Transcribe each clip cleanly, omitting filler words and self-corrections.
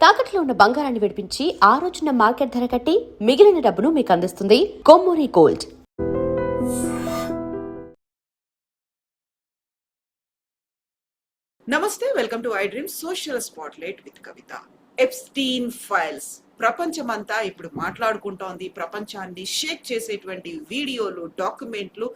తాకట్లో ఉన్న బంగారాన్ని విడిపించి ఆ రోజున మార్కెట్ ధర కట్టి మిగిలిన డబ్బును మీకు అందిస్తుంది కొమ్మూరి గోల్డ్. నమస్తే, welcome to I dream social spotlight with Kavitha. Epstein files ప్రపంచమంతా ఇప్పుడు మాట్లాడుకుంటోంది. ప్రపంచాన్ని షేక్ చేసేటువంటి వీడియోలు, డాక్యుమెంట్లు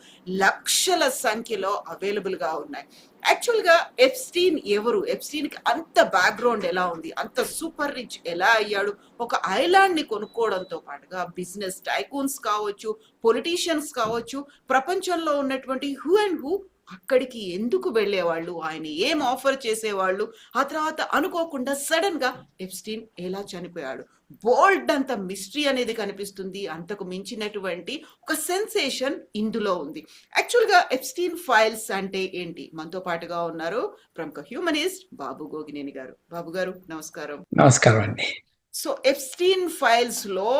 లక్షల సంఖ్యలో అవైలబుల్ గా ఉన్నాయి. యాక్చువల్ గా ఎప్స్టీన్ ఎవరు? ఎప్స్టీన్ కి అంత బ్యాక్గ్రౌండ్ ఎలా ఉంది? అంత సూపర్ రిచ్ ఎలా అయ్యాడు? ఒక ఐలాండ్ ని కొనుక్కోవడంతో పాటుగా బిజినెస్ టైకూన్స్ కావచ్చు, పొలిటీషియన్స్ కావచ్చు, ప్రపంచంలో ఉన్నటువంటి హూ అండ్ హూ అక్కడికి ఎందుకు వెళ్ళేవాళ్ళు, ఆయన ఏం ఆఫర్ చేసేవాళ్ళు, ఆ తర్వాత అనుకోకుండా సడన్ గా ఎప్స్టీన్ ఎలా చనిపోయాడు, బోల్డ్ అంత మిస్టరీ అనేది కనిపిస్తుంది. అంతకు మించినటువంటి ఒక సెన్సేషన్ ఇందులో ఉంది. యాక్చువల్ గా ఎప్స్టీన్ ఫైల్స్ అంటే ఏంటి? మనతో పాటుగా ఉన్నారు ప్రముఖ హ్యూమనిస్ట్ బాబు గోగినేని గారు. బాబు గారు నమస్కారం. నమస్కారం అండి. సో ఎప్స్టీన్ ఫైల్స్ లో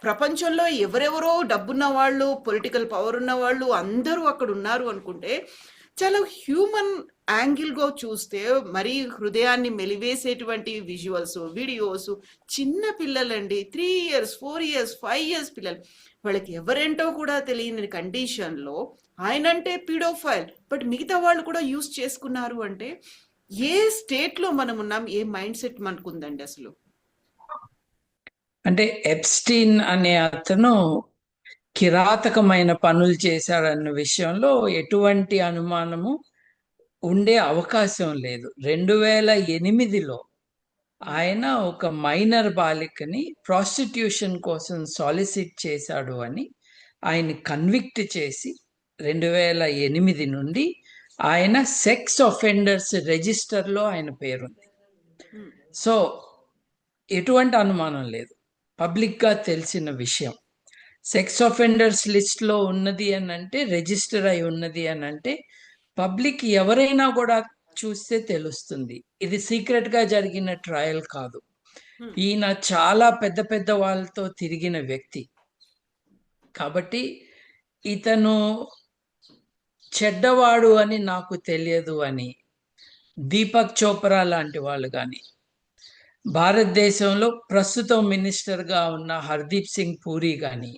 ప్రపంచంలో ఎవరెవరో డబ్బున్న వాళ్ళు, పొలిటికల్ పవర్ ఉన్న వాళ్ళు అందరూ అక్కడ ఉన్నారు అనుకుంటే, చాలా హ్యూమన్ యాంగిల్గా చూస్తే మరీ హృదయాన్ని మెలివేసేటువంటి విజువల్స్, వీడియోస్. చిన్న పిల్లలండి, 3 years 4 years 5 years పిల్లలు, వాళ్ళకి ఎవరేంటో కూడా తెలియని కండిషన్లో ఆయనంటే పీడోఫైల్, బట్ మిగతా వాళ్ళు కూడా యూస్ చేసుకున్నారు అంటే ఏ స్టేట్లో మనం ఉన్నాం, ఏ మైండ్ సెట్ మనకు ఉందండి అసలు? అంటే ఎప్స్టీన్ అనే అతను కిరాతకమైన పనులు చేశాడన్న విషయంలో ఎటువంటి అనుమానము ఉండే అవకాశం లేదు. 2008లో ఆయన ఒక మైనర్ బాలికని ప్రాస్టిట్యూషన్ కోసం సాలిసిట్ చేశాడు అని ఆయన కన్విక్ట్ చేసి 2008 నుండి ఆయన సెక్స్ ఆఫెండర్స్ రిజిస్టర్లో ఆయన పేరుంది. సో ఎటువంటి అనుమానం లేదు, పబ్లిక్గా తెలిసిన విషయం. సెక్స్ ఆఫెండర్స్ లిస్ట్లో ఉన్నది అని అంటే, రిజిస్టర్ అయి ఉన్నది అని అంటే పబ్లిక్ ఎవరైనా కూడా చూస్తే తెలుస్తుంది. ఇది సీక్రెట్గా జరిగిన ట్రయల్ కాదు. ఈయన చాలా పెద్ద పెద్ద వాళ్ళతో తిరిగిన వ్యక్తి కాబట్టి ఇతను చెడ్డవాడు అని నాకు తెలియదు అని దీపక్ చోప్రా లాంటి వాళ్ళు కానీ, భారతదేశంలో ప్రస్తుతం మినిస్టర్గా ఉన్న హర్దీప్ సింగ్ పూరి కానీ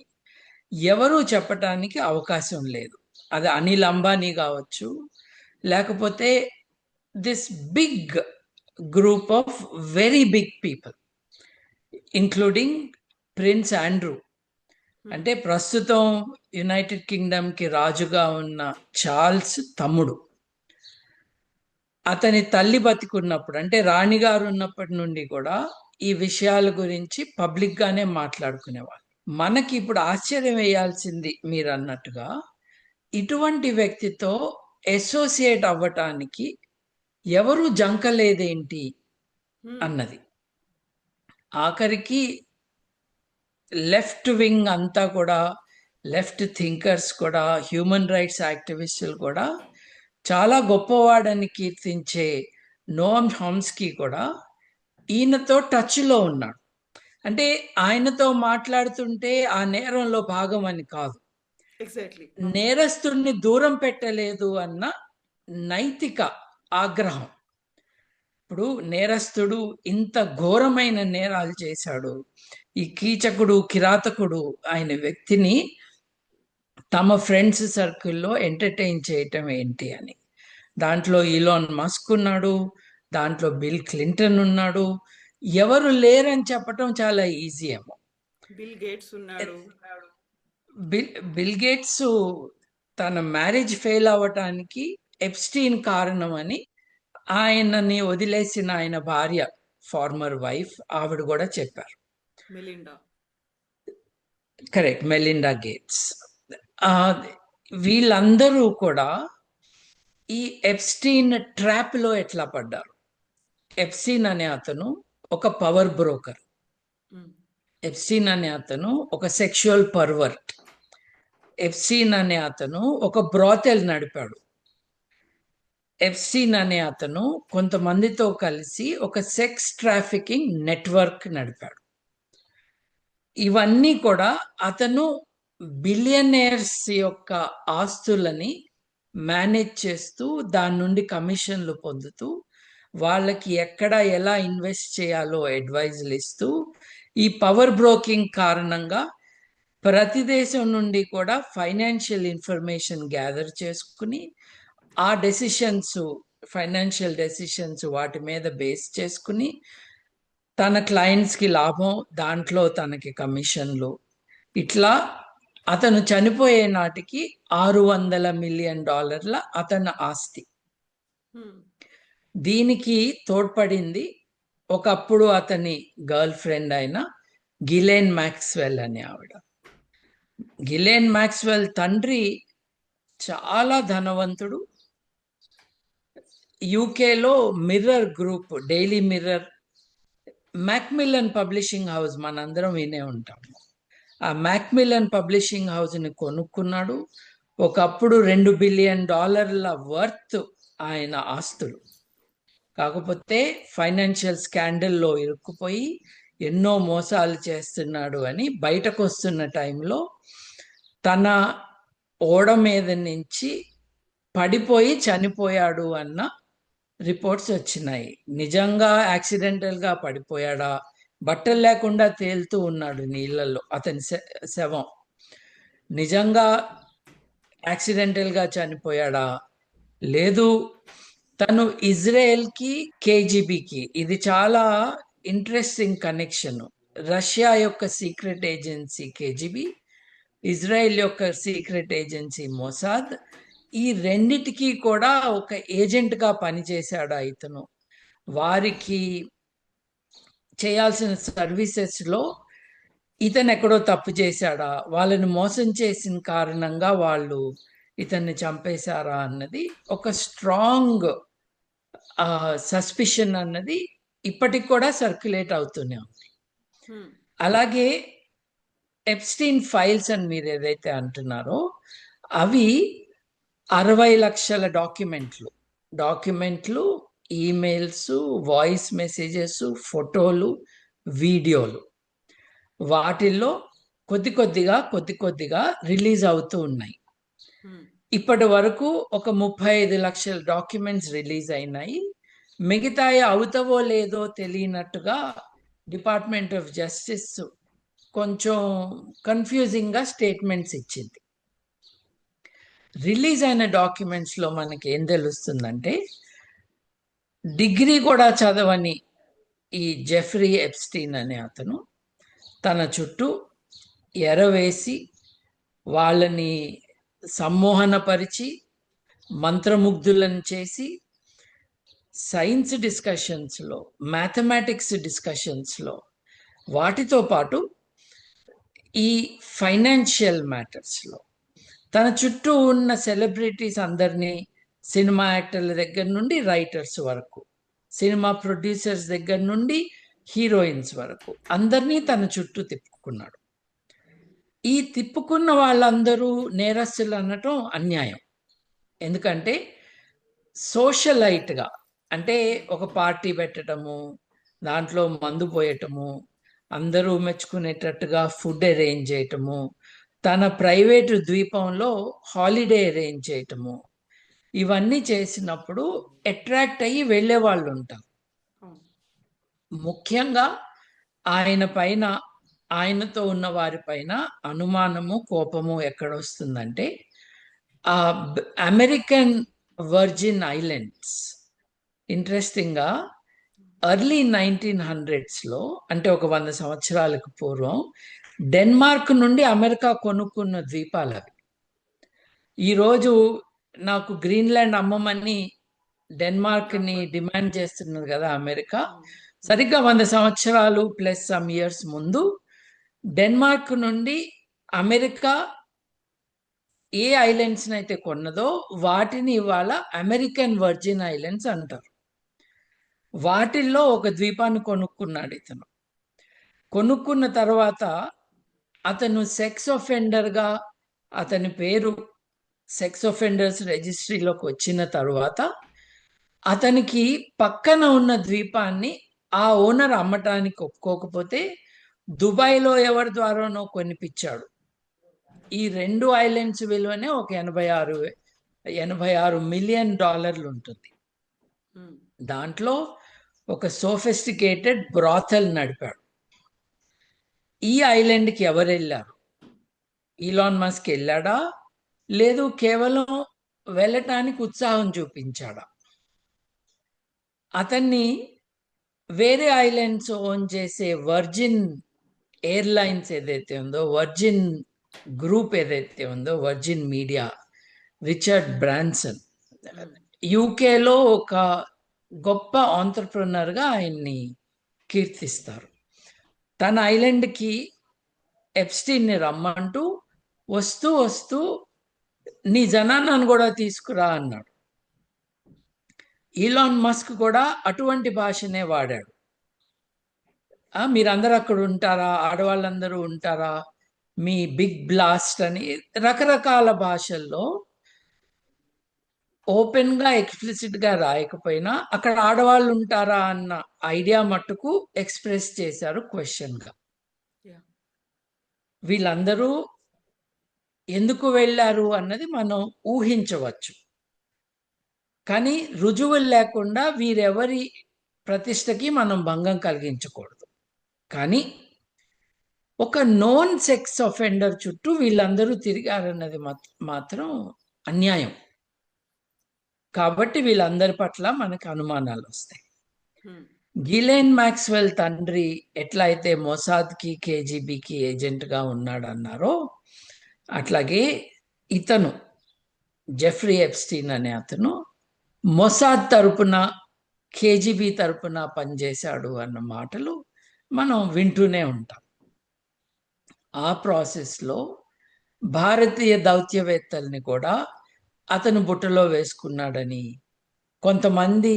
ఎవరూ చెప్పటానికి అవకాశం లేదు. అది అనిల్ అంబానీ కావచ్చు, లేకపోతే this big group of very big people including Prince Andrew. అంటే ప్రస్తుతం యునైటెడ్ కింగ్డమ్కి రాజుగా ఉన్న చార్ల్స్ తమ్ముడు. అతని తల్లి బతికున్నప్పుడు, అంటే రాణిగారు ఉన్నప్పటి నుండి కూడా ఈ విషయాల గురించి పబ్లిక్గానే మాట్లాడుకునేవాళ్ళు. మనకి ఇప్పుడు ఆశ్చర్యం వేయాల్సింది మీరు అన్నట్టుగా ఇటువంటి వ్యక్తితో అసోసియేట్ అవ్వటానికి ఎవరు జంకలేదేంటి అన్నది. ఆఖరికి లెఫ్ట్ వింగ్ అంతా కూడా, లెఫ్ట్ థింకర్స్ కూడా, హ్యూమన్ రైట్స్ యాక్టివిస్టులు కూడా, చాలా గొప్పవాడని కీర్తించే నోమ్ హామ్స్కీ కూడా ఈయనతో టచ్లో ఉన్నాడు. అంటే ఆయనతో మాట్లాడుతుంటే ఆ నేరంలో భాగం అని కాదు, నేరస్తుడిని దూరం పెట్టలేదు అన్న నైతిక ఆగ్రహం. ఇప్పుడు నేరస్తుడు ఇంత ఘోరమైన నేరాలు చేశాడు, ఈ కీచకుడు, కిరాతకుడు అయిన వ్యక్తిని తమ ఫ్రెండ్స్ సర్కిల్లో ఎంటర్టైన్ చేయటం ఏంటి అని. దాంట్లో ఈలాన్ మస్క్ ఉన్నాడు, దాంట్లో బిల్ క్లింటన్ ఉన్నాడు. ఎవరు లేరని చెప్పటం చాలా ఈజీ ఏమో. బిల్ గేట్స్ ఉన్నాడు. బిల్ గేట్స్ తన మ్యారేజ్ ఫెయిల్ అవ్వటానికి ఎప్స్టీన్ కారణం అని ఆయనని వదిలేసిన ఆయన భార్య, ఫార్మర్ వైఫ్, ఆవిడ కూడా చెప్పారు. Correct, Melinda gates. వీళ్ళందరూ కూడా ఈ ఎప్స్టీన్ ట్రాప్లో ఎట్లా పడ్డారు? ఎప్స్టీన్ అనే అతను ఒక పవర్ బ్రోకర్. ఎప్స్టీన్ అనే అతను ఒక సెక్షువల్ పర్వర్ట్. ఎప్స్టీన్ అనే అతను ఒక బ్రాతెల్ నడిపాడు. ఎప్స్టీన్ అనే అతను కొంతమందితో కలిసి ఒక సెక్స్ ట్రాఫికింగ్ నెట్వర్క్ నడిపాడు. ఇవన్నీ కూడా అతను బిలియనేర్స్ యొక్క ఆస్తులని మేనేజ్ చేస్తూ, దాని నుండి కమిషన్లు పొందుతూ, వాళ్ళకి ఎక్కడ ఎలా ఇన్వెస్ట్ చేయాలో అడ్వైజులు ఇస్తూ ఈ పవర్ బ్రోకింగ్ కారణంగా ప్రతి దేశం నుండి కూడా ఫైనాన్షియల్ ఇన్ఫర్మేషన్ గ్యాదర్ చేసుకుని ఆ డెసిషన్స్, ఫైనాన్షియల్ డెసిషన్స్ వాటి మీద బేస్ చేసుకుని తన క్లయింట్స్కి లాభం, దాంట్లో తనకి కమిషన్లు, ఇట్లా అతను చనిపోయే నాటికి $600 మిలియన్ అతని ఆస్తి. దీనికి తోడ్పడింది ఒకప్పుడు అతని గర్ల్ ఫ్రెండ్ అయిన గిలెన్ మ్యాక్స్వెల్ అనే ఆవిడ. గిలెన్ మ్యాక్స్వెల్ తండ్రి చాలా ధనవంతుడు. యూకేలో Mirror Group, Daily Mirror, Macmillan publishing house మనందరం వినే ఉంటాము. ఆ మ్యాక్మిల్లన్ పబ్లిషింగ్ హౌస్ని కొనుక్కున్నాడు. ఒకప్పుడు $2 బిలియన్ వర్త్ ఆయన ఆస్తులు. కాకపోతే ఫైనాన్షియల్ స్కాండల్లో ఇరుక్కుపోయి ఎన్నో మోసాలు చేస్తున్నాడు అని బయటకు వస్తున్న టైంలో తన ఓడ మీద నుంచి పడిపోయి చనిపోయాడు అన్న రిపోర్ట్స్ వచ్చినాయి. నిజంగా యాక్సిడెంటల్గా పడిపోయాడా, బట్టలు లేకుండా తేలుతూ ఉన్నాడు నీళ్ళల్లో అతని శవం, నిజంగా యాక్సిడెంటల్గా చనిపోయాడా, లేదు తను ఇజ్రాయెల్కి కేజీబీకి, ఇది చాలా ఇంట్రెస్టింగ్ కనెక్షన్. రష్యా యొక్క సీక్రెట్ ఏజెన్సీ కేజీబీ, ఇజ్రాయెల్ యొక్క సీక్రెట్ ఏజెన్సీ మొసాద్, ఈ రెండిటికి కూడా ఒక ఏజెంట్గా పనిచేశాడు ఇతను. వారికి చేయాల్సిన సర్వీసెస్లో ఇతను ఎక్కడో తప్పు చేశాడా, వాళ్ళని మోసం చేసిన కారణంగా వాళ్ళు ఇతన్ని చంపేశారా అన్నది ఒక స్ట్రాంగ్ సస్పిషన్ అన్నది ఇప్పటికి కూడా సర్క్యులేట్ అవుతూనే ఉంది. అలాగే ఎప్స్టీన్ ఫైల్స్ అని మీరు ఏదైతే అంటున్నారో అవి 60 లక్షల డాక్యుమెంట్లు, ఈమెయిల్స్, వాయిస్ మెసేజెస్, ఫోటోలు, వీడియోలు, వాటిల్లో కొద్ది కొద్దిగా రిలీజ్ అవుతూ ఉన్నాయి. ఇప్పటి వరకు ఒక 35 లక్షల డాక్యుమెంట్స్ రిలీజ్ అయినాయి. మిగతాయి అవుతావో లేదో తెలియనట్టుగా డిపార్ట్మెంట్ ఆఫ్ జస్టిస్ కొంచెం కన్ఫ్యూజింగ్గా స్టేట్మెంట్స్ ఇచ్చింది. రిలీజ్ అయిన డాక్యుమెంట్స్లో మనకి ఏం తెలుస్తుందంటే, డిగ్రీ కూడా చదవని ఈ జెఫ్రీ ఎప్స్టీన్ అనే అతను తన చుట్టూ ఎరవేసి వాళ్ళని సమ్మోహనపరిచి మంత్రముగ్ధులను చేసి సైన్స్ డిస్కషన్స్లో, మ్యాథమెటిక్స్ డిస్కషన్స్లో, వాటితో పాటు ఈ ఫైనాన్షియల్ మ్యాటర్స్లో తన చుట్టూ ఉన్న సెలబ్రిటీస్ అందరినీ, సినిమా యాక్టర్ల దగ్గర నుండి రైటర్స్ వరకు, సినిమా ప్రొడ్యూసర్స్ దగ్గర నుండి హీరోయిన్స్ వరకు అందరినీ తన చుట్టూ తిప్పుకున్నాడు. ఈ తిప్పుకున్న వాళ్ళందరూ నేరస్తులు అనటం అన్యాయం. ఎందుకంటే సోషలైట్గా, అంటే ఒక పార్టీ పెట్టడము, దాంట్లో మందు పోయటము, అందరూ మెచ్చుకునేటట్టుగా ఫుడ్ అరేంజ్ చేయటము, తన ప్రైవేటు ద్వీపంలో హాలిడే అరేంజ్ చేయటము, ఇవన్నీ చేసినప్పుడు అట్రాక్ట్ అయ్యి వెళ్ళే వాళ్ళు ఉంటారు. ముఖ్యంగా ఆయన పైన, ఆయనతో ఉన్న వారి పైన అనుమానము, కోపము ఎక్కడొస్తుందంటే ఆ అమెరికన్ వర్జిన్ ఐలాండ్స్. ఇంట్రెస్టింగ్గా ఎర్లీ 1900s అంటే ఒక 100 సంవత్సరాలకు పూర్వం డెన్మార్క్ నుండి అమెరికా కొనుక్కున్న ద్వీపాలు అవి. ఈరోజు నాకు గ్రీన్లాండ్ అమ్మమని డెన్మార్క్ని డిమాండ్ చేస్తున్నది కదా అమెరికా. సరిగ్గా 100 సంవత్సరాలు ప్లస్ సమ్ ఇయర్స్ ముందు డెన్మార్క్ నుండి అమెరికా ఏ ఐలాండ్స్ని అయితే కొన్నదో వాటిని ఇవాళ అమెరికన్ వర్జిన్ ఐలాండ్స్ అంటారు. వాటిల్లో ఒక ద్వీపాన్ని కొనుక్కున్నాడు ఇతను. కొనుక్కున్న తర్వాత అతను సెక్స్ ఒఫెండర్గా, అతని పేరు సెక్స్ ఒఫెండర్స్ రిజిస్ట్రీలోకి వచ్చిన తర్వాత అతనికి పక్కన ఉన్న ద్వీపాన్ని ఆ ఓనర్ అమ్మటానికి ఒప్పుకోకపోతే దుబాయ్లో ఎవరి ద్వారానో కొనిపించాడు. ఈ 2 ఐలాండ్స్ విలువనే ఒక $86 మిలియన్ ఉంటుంది. దాంట్లో ఒక సోఫిస్టికేటెడ్ బ్రాథల్ నడిపాడు. ఈ ఐలాండ్కి ఎవరు వెళ్ళారు? ఈలాన్ మస్క్ వెళ్ళాడా, లేదు కేవలం వెళ్ళటానికి ఉత్సాహం చూపించాడా? అతన్ని వేరే ఐలాండ్స్ ఓన్ చేసే వర్జిన్ ఎయిర్లైన్స్ ఏదైతే ఉందో, వర్జిన్ గ్రూప్ ఏదైతే ఉందో, వర్జిన్ మీడియా, రిచర్డ్ బ్రాన్సన్, యూకేలో ఒక గొప్ప ఆంటర్ప్రినర్గా ఆయన్ని కీర్తిస్తారు. తన ఐలాండ్కి ఎప్స్టీన్ని రమ్మంటూ వస్తూ వస్తూ నీ జనాన్ని కూడా తీసుకురా అన్నాడు. ఈలాన్ మస్క్ కూడా అటువంటి భాషనే వాడాడు. మీరందరూ అక్కడ ఉంటారా, ఆడవాళ్ళందరూ ఉంటారా, మీ బిగ్ బ్లాస్ట్ అని రకరకాల భాషల్లో ఓపెన్గా ఎక్స్ప్లిసిట్గా రాయకపోయినా అక్కడ ఆడవాళ్ళు ఉంటారా అన్న ఐడియా మట్టుకు ఎక్స్ప్రెస్ చేశారు క్వశ్చన్గా. వీళ్ళందరూ ఎందుకు వెళ్ళారు అన్నది మనం ఊహించవచ్చు, కానీ రుజువులు లేకుండా వీరెవరి ప్రతిష్టకి మనం భంగం కలిగించకూడదు. కానీ ఒక నోన్ సెక్స్ అఫెండర్ చుట్టూ వీళ్ళందరూ తిరిగారన్నది మాత్రం అన్యాయం. కాబట్టి వీళ్ళందరి పట్ల మనకు అనుమానాలు వస్తాయి. గిలెన్ మ్యాక్స్వెల్ తండ్రి ఎట్లయితే మొసాద్కి, కేజీబీకి ఏజెంట్గా ఉన్నాడన్నారో, అట్లాగే ఇతను జెఫ్రీ ఎప్స్టీన్ అనే అతను మొసాద్ తరపున, కేజీబీ తరపున పనిచేశాడు అన్న మాటలు మనం వింటూనే ఉంటాం. ఆ ప్రాసెస్లో భారతీయ దౌత్యవేత్తల్ని కూడా అతను బుట్టలో వేసుకున్నాడని, కొంతమంది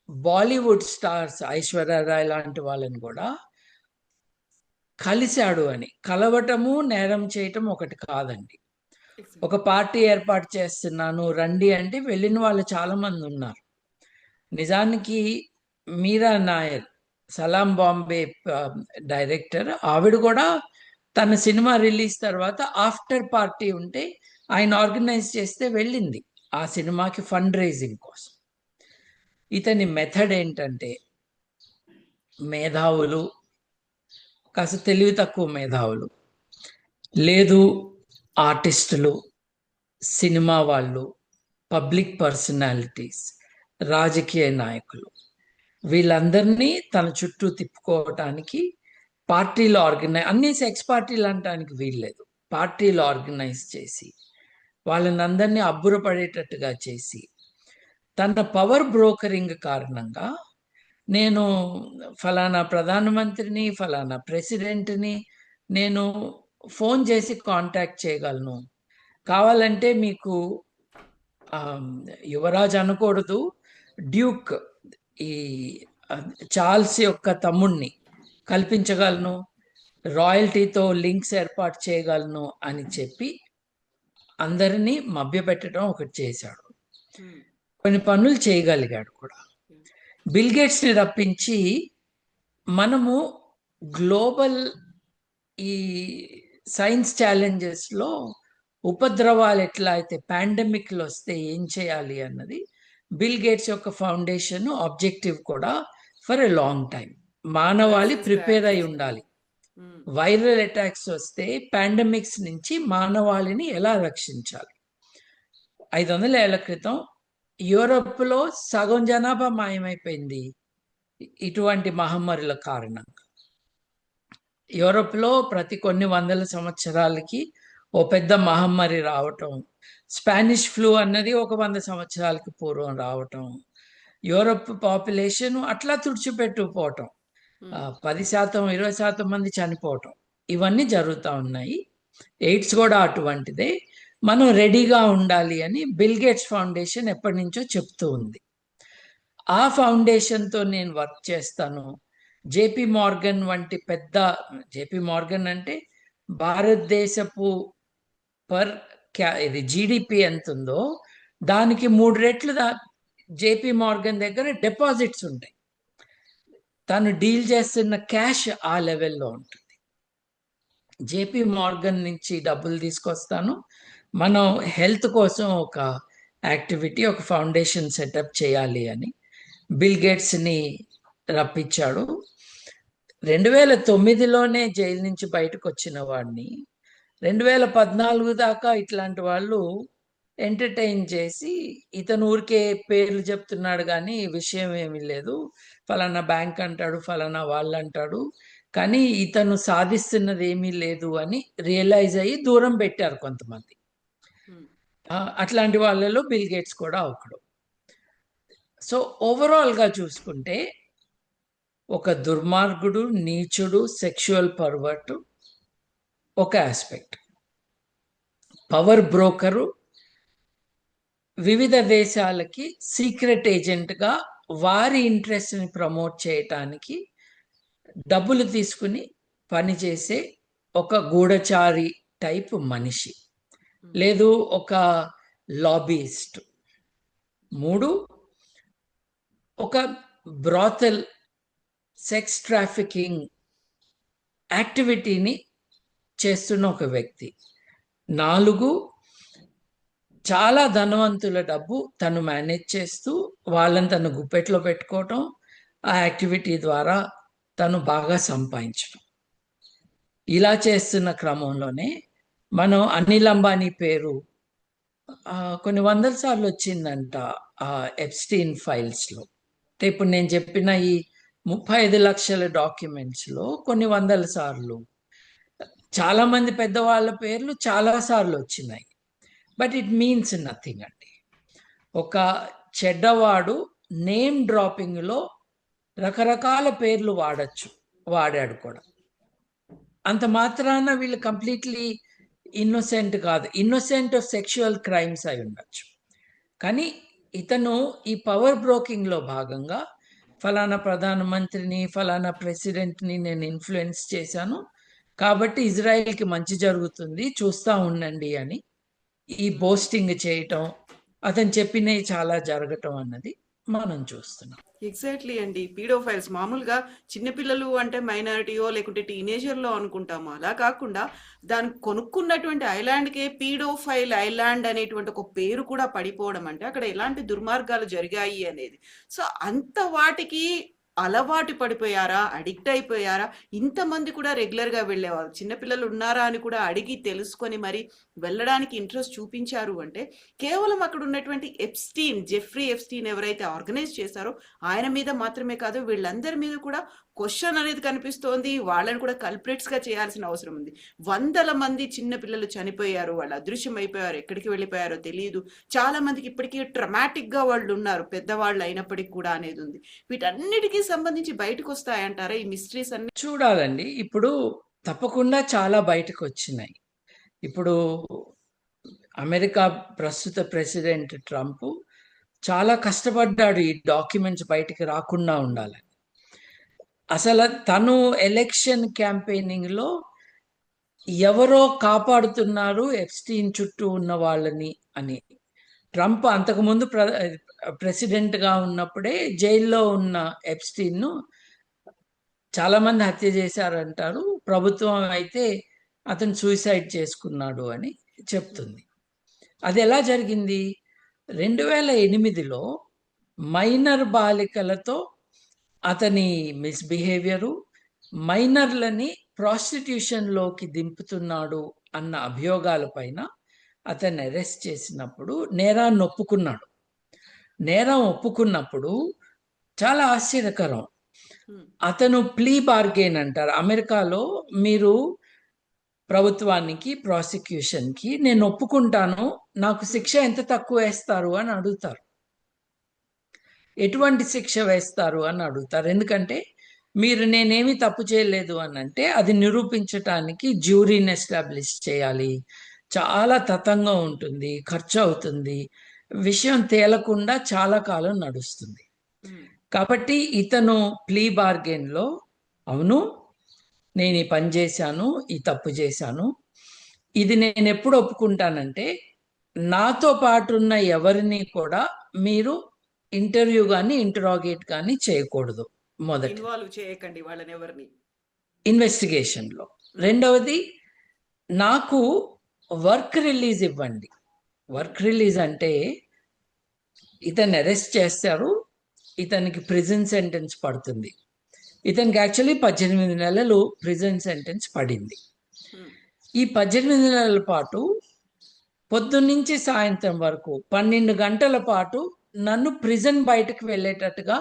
బాలీవుడ్ స్టార్స్, ఐశ్వర్యరాయ్ లాంటి వాళ్ళని కూడా కలిశాడు అని. కలవటము నేరం చేయటం ఒకటి కాదండి. ఒక పార్టీ ఏర్పాటు చేస్తున్నాను రండి అంటే వెళ్ళిన వాళ్ళు చాలా మంది ఉన్నారు. నిజానికి మీరా నాయర్, సలాం బాంబే డైరెక్టర్, ఆవిడ కూడా తన సినిమా రిలీజ్ తర్వాత ఆఫ్టర్ పార్టీ ఉంటే ఆయన ఆర్గనైజ్ చేస్తే వెళ్ళింది ఆ సినిమాకి ఫండ్ రైజింగ్ కోసం. ఇతని మెథడ్ ఏంటంటే, మేధావులు, కాస్త తెలివి తక్కువ మేధావులు, లేదు ఆర్టిస్టులు, సినిమా వాళ్ళు, పబ్లిక్ పర్సనాలిటీస్, రాజకీయ నాయకులు, వీళ్ళందరినీ తన చుట్టూ తిప్పుకోవటానికి పార్టీలు అన్ని సెక్స్ పార్టీలు అనటానికి వీల్లేదు, పార్టీలు ఆర్గనైజ్ చేసి వాళ్ళని అందరినీ అబ్బురపడేటట్టుగా చేసి, తన పవర్ బ్రోకరింగ్ కారణంగా నేను ఫలానా ప్రధానమంత్రిని, ఫలానా ప్రెసిడెంట్ని నేను ఫోన్ చేసి కాంటాక్ట్ చేయగలను, కావాలంటే మీకు యువరాజ్ అనకూడదు, డ్యూక్, ఈ చార్ల్స్ యొక్క తమ్ముణ్ణి కల్పించగలను, రాయల్టీతో లింక్స్ ఏర్పాటు చేయగలను అని చెప్పి అందరినీ మభ్యపెట్టడం ఒకటి చేశాడు. కొన్ని పనులు చేయగలిగాడు కూడా. బిల్ గేట్స్ని రప్పించి మనము గ్లోబల్ ఈ సైన్స్ ఛాలెంజెస్లో ఉపద్రవాలు ఎట్లా అయితే పాండమిక్లు వస్తే ఏం చేయాలి అన్నది బిల్ గేట్స్ యొక్క ఫౌండేషన్ ఆబ్జెక్టివ్ కూడా ఫర్ ఎ లాంగ్ టైం. మానవాళి ప్రిపేర్ అయి ఉండాలి. వైరల్ అటాక్స్ వస్తే పాండమిక్స్ నుంచి మానవాళిని ఎలా రక్షించాలి. 500 ఏళ్ల క్రితం యూరోప్లో సగం జనాభా మాయమైపోయింది ఇటువంటి మహమ్మారుల కారణంగా. యూరోప్లో ప్రతి కొన్ని వందల సంవత్సరాలకి ఓ పెద్ద మహమ్మారి రావటం, స్పానిష్ ఫ్లూ అన్నది ఒక 100 సంవత్సరాలకి పూర్వం రావటం, యూరోప్ పాపులేషన్ అట్లా తుడిచిపెట్టుకుపోవటం, 10%, 20% మంది చనిపోవటం, ఇవన్నీ జరుగుతూ ఉన్నాయి. ఎయిడ్స్ కూడా అటువంటిదే. మనం రెడీగా ఉండాలి అని బిల్ గేట్స్ ఫౌండేషన్ ఎప్పటి నుంచో చెప్తూ ఉంది. ఆ ఫౌండేషన్తో నేను వర్క్ చేస్తాను. జేపీ మార్గన్ వంటి పెద్ద, జేపీ మార్గన్ అంటే భారతదేశపు ఇది జీడిపి ఎంత ఉందో దానికి 3 రెట్లు జేపీ మార్గన్ దగ్గర డిపాజిట్స్ ఉంటాయి. తను డీల్ చేస్తున్న క్యాష్ ఆ లెవెల్లో ఉంటుంది. జేపీ మార్గన్ నుంచి డబ్బులు తీసుకొస్తాను, మనం హెల్త్ కోసం ఒక యాక్టివిటీ, ఒక ఫౌండేషన్ సెటప్ చేయాలి అని బిల్ గేట్స్ని రప్పించాడు. 2009లోనే జైలు నుంచి బయటకు వచ్చిన వాడిని 2014 దాకా ఇట్లాంటి వాళ్ళు ఎంటర్టైన్ చేసి, ఇతను ఊరికే పేర్లు చెప్తున్నాడు కానీ విషయం ఏమీ లేదు, ఫలానా బ్యాంక్ అంటాడు, ఫలానా వాళ్ళు అంటాడు, కానీ ఇతను సాధిస్తున్నది ఏమీ లేదు అని రియలైజ్ అయ్యి దూరం పెట్టారు కొంతమంది. అట్లాంటి వాళ్ళలో బిల్ గేట్స్ కూడా ఒకడు. సో ఓవరాల్గా చూసుకుంటే ఒక దుర్మార్గుడు, నీచుడు, సెక్షువల్ పర్వర్ట్ ఒక ఆస్పెక్ట్. పవర్ బ్రోకరు, వివిధ దేశాలకి సీక్రెట్ ఏజెంట్గా వారి ఇంట్రెస్ట్ని ప్రమోట్ చేయటానికి డబ్బులు తీసుకుని పనిచేసే ఒక గూఢచారి టైప్ మనిషి, లేదు ఒక లాబీయిస్ట్. 3, ఒక బ్రాతల్ సెక్స్ ట్రాఫికింగ్ యాక్టివిటీని చేస్తున్న ఒక వ్యక్తి. 4, చాలా ధనవంతుల డబ్బు తను మేనేజ్ చేస్తూ వాళ్ళని తను గుప్పెట్లో పెట్టుకోవటం, ఆ యాక్టివిటీ ద్వారా తను బాగా సంపాదించడం. ఇలా చేస్తున్న క్రమంలోనే మనం అనిల్ అంబానీ పేరు కొన్ని వందల సార్లు వచ్చిందంట ఆ ఎప్స్టీన్ ఫైల్స్లో. ఇప్పుడు నేను చెప్పిన ఈ 35 లక్షల డాక్యుమెంట్స్లో కొన్ని వందల సార్లు, చాలా మంది పెద్దవాళ్ళ పేర్లు చాలా సార్లు వచ్చినాయి. బట్ ఇట్ మీన్స్ నథింగ్ అండి. ఒక చెడ్డవాడు నేమ్ డ్రాపింగ్లో రకరకాల పేర్లు వాడాడు కూడా. అంత మాత్రాన వీళ్ళు కంప్లీట్లీ ఇన్నోసెంట్ కాదు. ఇన్నోసెంట్ ఆఫ్ సెక్షువల్ క్రైమ్స్ అయి ఉండొచ్చు, కానీ ఇతను ఈ పవర్ బ్రోకింగ్లో భాగంగా ఫలానా ప్రధానమంత్రిని, ఫలానా ప్రెసిడెంట్ని నేను ఇన్ఫ్లుయెన్స్ చేశాను కాబట్టి ఇజ్రాయెల్కి మంచి జరుగుతుంది, చూస్తూ ఉండండి అని ఈ బోస్టింగ్ చేయటం, అతను చెప్పినవి చాలా జరగటం అన్నది మనం చూస్తున్నాం. ఎగ్జాక్ట్లీ అండి. పీడోఫైల్స్ మామూలుగా చిన్నపిల్లలు అంటే మైనారిటీయో లేకుంటే టీనేజర్లో అనుకుంటాము. అలా కాకుండా దాన్ని కొనుక్కున్నటువంటి ఐలాండ్కే పీడోఫైల్ ఐలాండ్ అనేటువంటి ఒక పేరు కూడా పడిపోవడం అంటే అక్కడ ఎలాంటి దుర్మార్గాలు జరిగాయి అనేది. సో అంత వాటికి అలవాటు పడిపోయారా, అడిక్ట్ అయిపోయారా? ఇంతమంది కూడా రెగ్యులర్గా వెళ్ళేవాళ్ళు. చిన్నపిల్లలు ఉన్నారా అని కూడా అడిగి తెలుసుకొని మరి వెళ్ళడానికి ఇంట్రెస్ట్ చూపించారు అంటే కేవలం అక్కడ ఉన్నటువంటి జెఫ్రీ ఎప్స్టీన్ ఎవరైతే ఆర్గనైజ్ చేశారో ఆయన మీద మాత్రమే కాదు, వీళ్ళందరి మీద కూడా క్వశ్చన్ అనేది కనిపిస్తోంది. వాళ్ళని కూడా కల్ప్రిట్స్గా చేయాల్సిన అవసరం ఉంది. వందల మంది చిన్న పిల్లలు చనిపోయారు, వాళ్ళు అదృశ్యం అయిపోయారు, ఎక్కడికి వెళ్ళిపోయారో తెలియదు. చాలా మందికి ఇప్పటికీ ట్రమాటిక్గా వాళ్ళు ఉన్నారు, పెద్దవాళ్ళు అయినప్పటికీ కూడా అనేది ఉంది. వీటన్నిటికీ సంబంధించి బయటకు వస్తాయంటారా ఈ మిస్టరీస్ అన్ని? చూడాలండి. ఇప్పుడు తప్పకుండా చాలా బయటకు వచ్చినాయి. ఇప్పుడు అమెరికా ప్రస్తుత ప్రెసిడెంట్ ట్రంప్ చాలా కష్టపడ్డాడు ఈ డాక్యుమెంట్స్ బయటికి రాకుండా ఉండాలని. అసలు తను ఎలక్షన్ క్యాంపెయినింగ్లో ఎవరో కాపాడుతున్నారు ఎప్స్టీన్ చుట్టూ ఉన్న వాళ్ళని అని. ట్రంప్ అంతకుముందు ప్రెసిడెంట్గా ఉన్నప్పుడే జైల్లో ఉన్న ఎప్స్టీన్ను చాలామంది హత్య చేశారంటారు. ప్రభుత్వం అయితే అతను సూసైడ్ చేసుకున్నాడు అని చెప్తుంది. అది ఎలా జరిగింది? 2008లో మైనర్ బాలికలతో అతని మిస్బిహేవియరు, మైనర్లని ప్రాస్టిట్యూషన్లోకి దింపుతున్నాడు అన్న అభియోగాల పైన అతన్ని అరెస్ట్ చేసినప్పుడు నేరాన్ని ఒప్పుకున్నాడు. నేరం ఒప్పుకున్నప్పుడు చాలా ఆశ్చర్యకరం, అతను ప్లీ బార్గెయిన్ అంటారు అమెరికాలో. మీరు ప్రభుత్వానికి, ప్రాసిక్యూషన్కి నేను ఒప్పుకుంటాను, నాకు శిక్ష ఎంత తక్కువ వేస్తారు అని అడుగుతారు. ఎటువంటి శిక్ష వేస్తారు అని అడుగుతారు. ఎందుకంటే మీరు నేనేమి తప్పు చేయలేదు అని అంటే అది నిరూపించటానికి జ్యూరీని ఎస్టాబ్లిష్ చేయాలి, చాలా తతంగం ఉంటుంది, ఖర్చు అవుతుంది, విషయం తేలకుండా చాలా కాలం నడుస్తుంది. కాబట్టి ఇతను ప్లీ బార్గెన్లో అవును నేను ఈ పని చేశాను, ఈ తప్పు చేశాను, ఇది నేను ఎప్పుడు ఒప్పుకుంటానంటే నాతో పాటు ఉన్న ఎవరిని కూడా మీరు ఇంటర్వ్యూ కానీ ఇంటరాగేట్ కానీ చేయకూడదు. మొదటి ఇన్వాల్వ్ చేయకండి వాళ్ళని ఎవరిని ఇన్వెస్టిగేషన్లో. రెండవది, నాకు వర్క్ రిలీజ్ ఇవ్వండి. వర్క్ రిలీజ్ అంటే ఇతన్ని అరెస్ట్ చేస్తారు, ఇతనికి ప్రిజన్ సెంటెన్స్ పడుతుంది. ఇతనికి యాక్చువల్లీ 18 నెలలు ప్రిజన్ సెంటెన్స్ పడింది. ఈ 18 నెలల పాటు పొద్దున్నుంచి సాయంత్రం వరకు 12 గంటల పాటు నన్ను ప్రిజన్ బయటకు వెళ్ళేటట్టుగా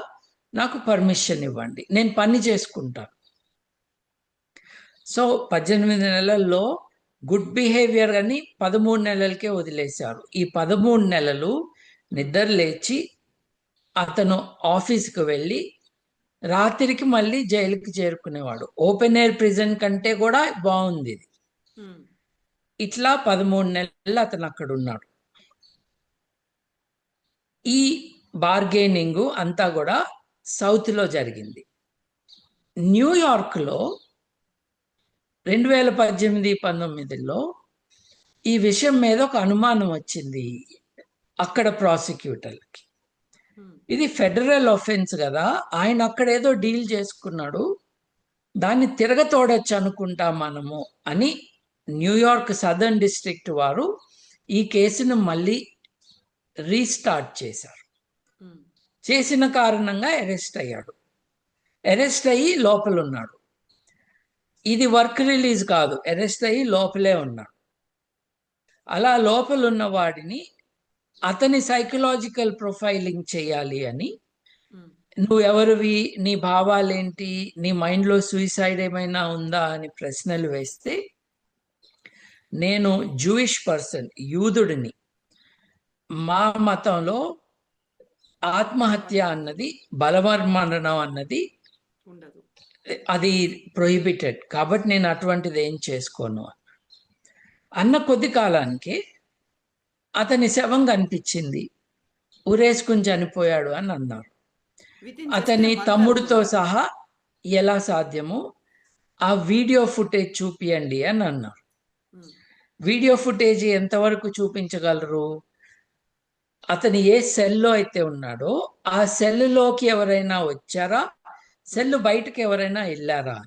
నాకు పర్మిషన్ ఇవ్వండి, నేను పని చేసుకుంటాను. సో 18 నెలల్లో గుడ్ బిహేవియర్ అని 13 నెలలకే వదిలేశారు. ఈ 13 నెలలు నిద్ర లేచి అతను ఆఫీస్కి వెళ్ళి రాత్రికి మళ్ళీ జైలుకి చేరుకునేవాడు. ఓపెన్ ఎయిర్ ప్రిజన్ కంటే కూడా బాగుంది ఇది. ఇట్లా 13 నెలలు అతను అక్కడ ఉన్నాడు. ఈ బార్గెనింగ్ అంతా కూడా సౌత్లో జరిగింది. న్యూయార్క్లో 2018-19లో ఈ విషయం మీద ఒక అనుమానం వచ్చింది అక్కడ ప్రాసిక్యూటర్లకి. ఇది ఫెడరల్ ఆఫెన్స్ కదా, ఆయన అక్కడ ఏదో డీల్ చేసుకున్నాడు, దాన్ని తిరగతోడొచ్చు అనుకుంటా మనము అని న్యూయార్క్ సదర్న్ డిస్ట్రిక్ట్ వారు ఈ కేసును మళ్ళీ రీస్టార్ట్ చేశారు. చేసిన కారణంగా అరెస్ట్ అయ్యాడు. అరెస్ట్ అయ్యి లోపల ఉన్నాడు. ఇది వర్క్ రిలీజ్ కాదు, అరెస్ట్ అయ్యి లోపలే ఉన్నాడు. అలా లోపల ఉన్న వాడిని అతని సైకలాజికల్ ప్రొఫైలింగ్ చేయాలి అని, నువ్వు ఎవరివి, నీ భావాలేంటి, నీ మైండ్లో సూసైడ్ ఏమైనా ఉందా అని ప్రశ్నలు వేస్తే, నేను జూయిష్ పర్సన్, యూదుడిని, మా మతంలో ఆత్మహత్య అన్నది, బలవన్మరణం అన్నది ఉండదు, అది ప్రొహిబిటెడ్, కాబట్టి నేను అటువంటిది ఏం చేసుకోను అన్న కొద్ది కాలానికి అతని శవం కనిపించింది, ఉరేసుకుని చనిపోయాడు అని అన్నారు. అతని తమ్ముడితో సహా ఎలా సాధ్యమో ఆ వీడియో ఫుటేజ్ చూపియండి అని అన్నారు. వీడియో ఫుటేజ్ ఎంతవరకు చూపించగలరు? అతను ఏ సెల్లో అయితే ఉన్నాడో ఆ సెల్లోకి ఎవరైనా వచ్చారా, సెల్ బయటకు ఎవరైనా వెళ్ళారా.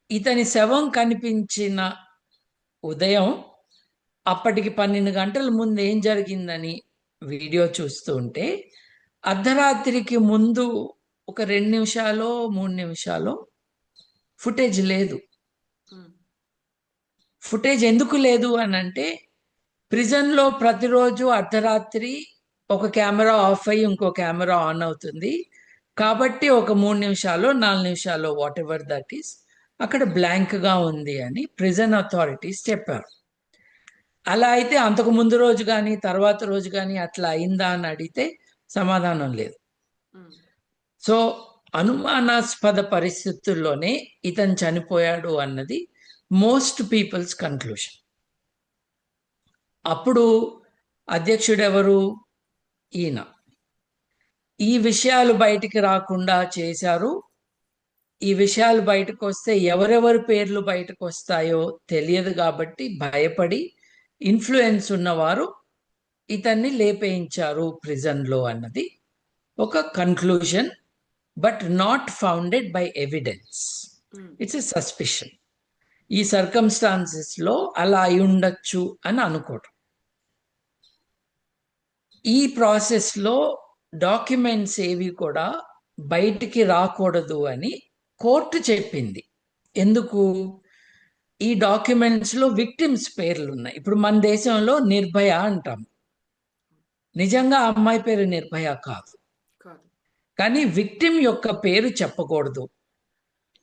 ఇతని శవం కనిపించిన ఉదయం అప్పటికి 12 గంటల ముందు ఏం జరిగిందని వీడియో చూస్తూ ఉంటే, అర్ధరాత్రికి ముందు ఒక 2 నిమిషాలు 3 నిమిషాలు ఫుటేజ్ లేదు. ఫుటేజ్ ఎందుకు లేదు అని అంటే, ప్రిజన్లో ప్రతిరోజు అర్ధరాత్రి ఒక కెమెరా ఆఫ్ అయ్యి ఇంకో కెమెరా ఆన్ అవుతుంది. కాబట్టి ఒక 3 నిమిషాలు 4 నిమిషాలు వాట్ ఎవర్ దట్ ఈస్ అక్కడ బ్లాంక్గా ఉంది అని ప్రిజన్ అథారిటీస్ చెప్పారు. అలా అయితే అంతకు ముందు రోజు కానీ తర్వాత రోజు కానీ అట్లా అయిందా అని అడిగితే సమాధానం లేదు. సో అనుమానాస్పద పరిస్థితుల్లోనే ఇతను చనిపోయాడు అన్నది మోస్ట్ పీపుల్స్ కన్క్లూషన్. అప్పుడు అధ్యక్షుడు ఎవరు? ఈయన. ఈ విషయాలు బయటికి రాకుండా చేశారు. ఈ విషయాలు బయటకు వస్తే ఎవరెవరి పేర్లు బయటకు వస్తాయో తెలియదు కాబట్టి భయపడి ఇన్ఫ్లుయెన్స్ ఉన్నవారు ఇతన్ని లేపేయించారు ప్రిజన్లో అన్నది ఒక conclusion, but not founded by evidence. It's a suspicion. ఈ సర్కమ్స్టాన్సెస్లో అలా అయి ఉండొచ్చు అని అనుకోవటం. ఈ ప్రాసెస్లో డాక్యుమెంట్స్ ఏవి కూడా బయటికి రాకూడదు అని కోర్టు చెప్పింది. ఎందుకు? ఈ డాక్యుమెంట్స్లో విక్టిమ్స్ పేర్లు ఉన్నాయి. ఇప్పుడు మన దేశంలో నిర్భయ అంటాం, నిజంగా అమ్మాయి పేరు నిర్భయ కాదు, కానీ విక్టిమ్ యొక్క పేరు చెప్పకూడదు.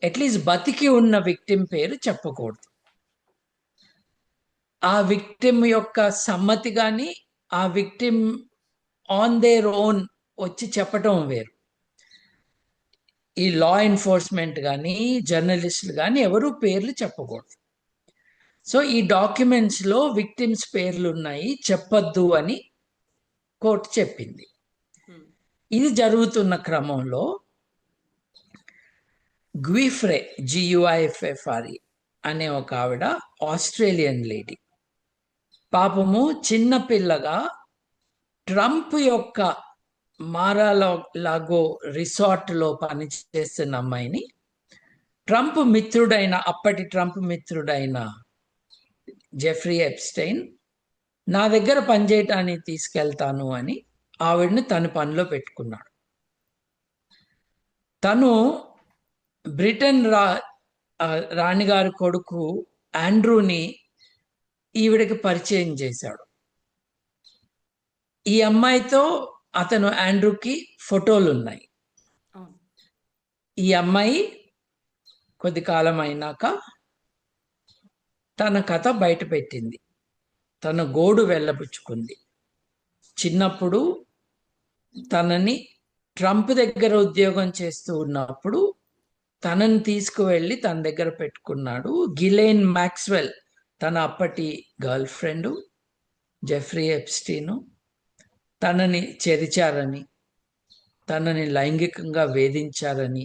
అట్లీస్ట్ బతికి ఉన్న విక్టిమ్ పేరు చెప్పకూడదు. ఆ విక్టిమ్ యొక్క సమ్మతి కానీ ఆ విక్టిమ్ ఆన్ దేర్ ఓన్ వచ్చి చెప్పటం వేరు. ఈ లా ఎన్ఫోర్స్మెంట్ కానీ జర్నలిస్టులు కానీ ఎవరు పేర్లు చెప్పకూడదు. సో ఈ డాక్యుమెంట్స్లో విక్టిమ్స్ పేర్లు ఉన్నాయి, చెప్పొద్దు అని కోర్టు చెప్పింది. ఇది జరుగుతున్న క్రమంలో గ్విఫ్రే, GUIFFRE అనే ఒక ఆవిడ, ఆస్ట్రేలియన్ లేడీ, పాపము చిన్నపిల్లగా ట్రంప్ యొక్క మారాలాగో రిసార్ట్లో పనిచేస్తున్న అమ్మాయిని ట్రంప్ మిత్రుడైన, అప్పటి ట్రంప్ మిత్రుడైన జెఫ్రీ ఎప్స్టైన్ నా దగ్గర పనిచేయటానికి తీసుకెళ్తాను అని ఆవిడని తన పనిలో పెట్టుకున్నాడు. తను బ్రిటన్ రాణిగారి కొడుకు ఆండ్రూని ఈవిడకి పరిచయం చేశాడు. ఈ అమ్మాయితో అతను ఆండ్రూకి ఫోటోలు ఉన్నాయి. అవును. ఈ అమ్మాయి కొద్ది కాలం అయినాక తన కథ బయట పెట్టింది. తన గోడు వెళ్ళబుచ్చుకుంది. చిన్నప్పుడు తనని ట్రంప్ దగ్గర ఉద్యోగం చేస్తూ ఉన్నప్పుడు తనని తీసుకువెళ్ళి తన దగ్గర పెట్టుకున్నాడు. గిలెయిన్ మ్యాక్స్వెల్ తన అప్పటి గర్ల్ ఫ్రెండ్, జెఫ్రీ ఎప్స్టీను తనని చెరిచారని, తనని లైంగికంగా వేధించారని,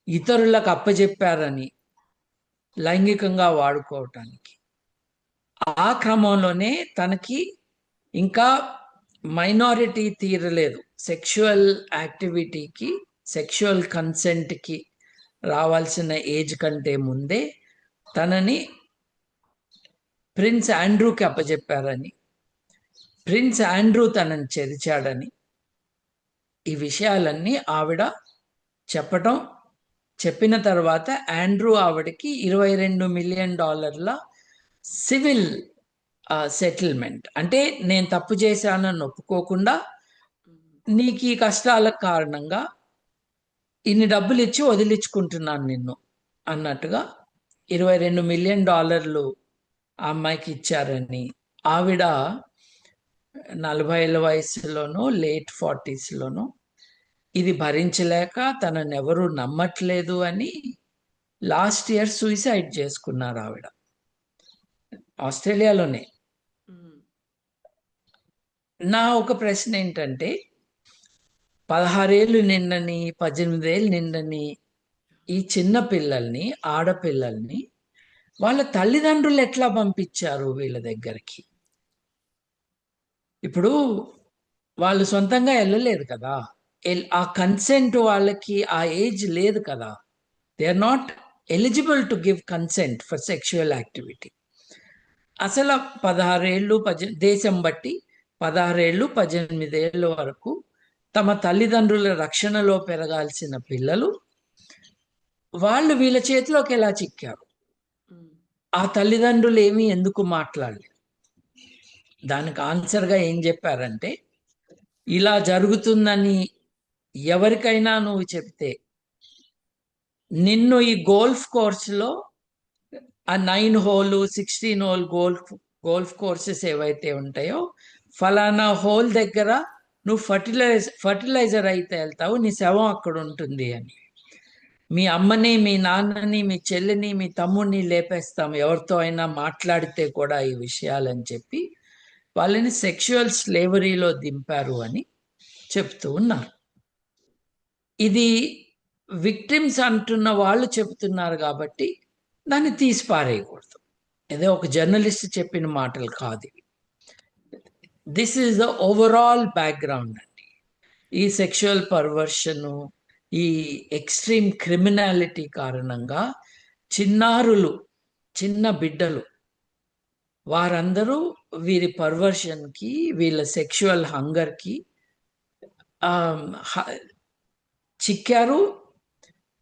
ఇతరులకు అప్పజెప్పారని, లైంగికంగా వాడుకోవటానికి. ఆ క్రమంలోనే తనకి ఇంకా మైనారిటీ తీరలేదు. సెక్షువల్ యాక్టివిటీకి, సెక్షువల్ కన్సెంట్కి రావాల్సిన ఏజ్ కంటే ముందే తనని ప్రిన్స్ ఆండ్రూకి అప్పజెప్పారని, ప్రిన్స్ ఆండ్రూ తనని చెరిచాడని, ఈ విషయాలన్నీ ఆవిడ చెప్పిన తర్వాత ఆండ్రూ ఆవిడకి $22 మిలియన్ సివిల్ సెటిల్మెంట్, అంటే నేను తప్పు చేశానని ఒప్పుకోకుండా నీకు ఈ కష్టాల కారణంగా ఇన్ని డబ్బులు ఇచ్చి వదిలించుకుంటున్నాను నిన్ను అన్నట్టుగా $22 మిలియన్ ఆ అమ్మాయికి ఇచ్చారని, ఆవిడ 40 వయసులోనో లేట్ 40స్లోనో ఇది భరించలేక తనని ఎవరు నమ్మట్లేదు అని లాస్ట్ ఇయర్ సూసైడ్ చేసుకున్నారు ఆవిడ, ఆస్ట్రేలియాలోనే. నా ఒక ప్రశ్న ఏంటంటే, 16 ఏళ్ళు నిండని, 18 ఏళ్ళు నిండని ఈ చిన్న పిల్లల్ని, ఆడపిల్లల్ని వాళ్ళ తల్లిదండ్రులు ఎట్లా పంపించారు వీళ్ళ దగ్గరికి? ఇప్పుడు వాళ్ళు సొంతంగా వెళ్ళలేదు కదా, ఆ కన్సెంట్ వాళ్ళకి ఆ ఏజ్ లేదు కదా. They are not eligible to give consent for sexual activity. అసలు 16 ఏళ్ళు దేశం బట్టి 16 ఏళ్ళు 18 ఏళ్ళ వరకు తమ తల్లిదండ్రుల రక్షణలో పెరగాల్సిన పిల్లలు వాళ్ళు వీళ్ళ చేతిలోకి ఎలా చిక్కారు? ఆ తల్లిదండ్రులు ఏమీ ఎందుకు మాట్లాడలేదు? దానికి ఆన్సర్గా ఏం చెప్పారంటే, ఇలా జరుగుతుందని ఎవరికైనా నువ్వు చెప్తే నిన్ను ఈ గోల్ఫ్ కోర్సులో ఆ 9 హోల్ 16 హోల్ గోల్ఫ్ కోర్సెస్ ఏవైతే ఉంటాయో ఫలానా హోల్ దగ్గర నువ్వు ఫర్టిలైజర్ అయితే వెళ్తావు, నీ శవం అక్కడ ఉంటుంది అని. మీ అమ్మని, మీ నాన్నని, మీ చెల్లిని, మీ తమ్ముడిని లేపేస్తాం ఎవరితో అయినా మాట్లాడితే కూడా ఈ విషయాలని చెప్పి వాళ్ళని సెక్షువల్ స్లేవరీలో దింపారు అని చెప్తూ ఉన్నారు. ఇది విక్టిమ్స్ అంటున్న వాళ్ళు చెప్తున్నారు కాబట్టి దాన్ని తీసి పారేయకూడదు. ఏదో ఒక జర్నలిస్ట్ చెప్పిన మాటలు కాదు ఇవి. This is the overall background అండి. ఈ సెక్షువల్ పర్వర్షను, ఈ ఎక్స్ట్రీమ్ క్రిమినాలిటీ కారణంగా చిన్నారులు, చిన్న బిడ్డలు వారందరూ వీరి పర్వర్షన్కి, వీళ్ళ సెక్షువల్ హంగర్కి చిక్కారు,